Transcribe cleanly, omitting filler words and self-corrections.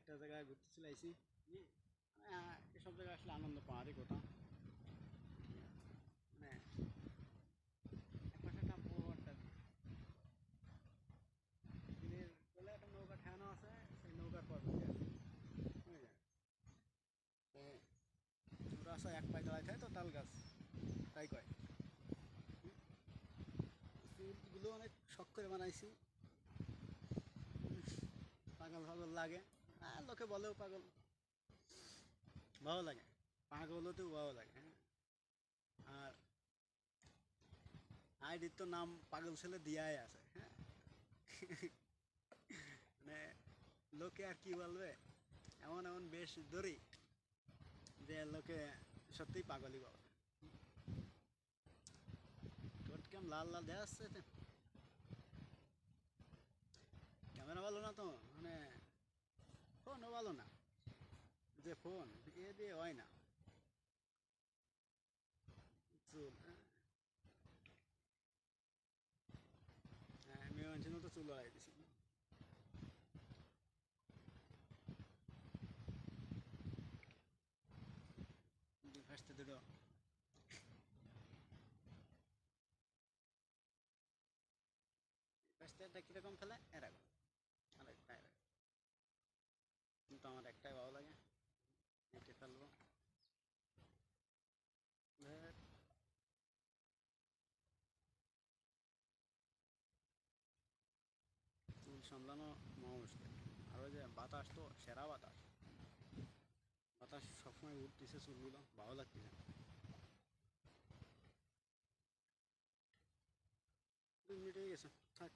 একটা জায়গায় ঘুরতে চলে আইছি। এসব জায়গায় আসলে আনন্দ পাওয়ারই কথা। মানে এক পাশে একটা বড় একটা দিনের বেলা একটা নৌকা ঠানো আছে, সেই নৌকার পর বসে আছে, বুঝলেন? তো ওরা আসা এক পায়ে দাঁড়ায় থাকে তো তাল গাছ, তাই কয়। চুলগুলো অনেক শখ করে বানাইছি, পাগল পাগল লাগে। আর লোকে বলেও পাগল, ভালো লাগে। পাগল হতেও ভালো লাগে, হ্যাঁ। আর আইডির তো নাম পাগল ছেলে দিয়াই আছে, হ্যাঁ। মানে লোকে আর কি বলবে, এমন এমন বেশ ধরি যে লোকে সত্যিই পাগলই বলে। ঠোঁট কেমন লাল লাল দেওয়া যাচ্ছে এতে? ক্যামেরা ভালো না তো, মানে ফোনও ভালো না, যে ফোন এ দিয়ে হয় না। চুল, হ্যাঁ মেয়ে মানুষের মতো চুল বাড়াই দিছি। দুই ফার্স্টে দুটো ফার্স্টে একটা কীরকম ফেলে এরকম, আর একটা এরকম। কিন্তু আমার একটাই ভালো লাগে, এঁকে ফেলবো। ধ্যার, চুল সামলানো মহা মুশকিল। আর ওই যে বাতাস তো সেরা বাতাস, বাতাস সবসময় উঠতেছে চুলগুলো, ভালো লাগতেছে। 2 মিনিট হয়ে গেছে, থাক।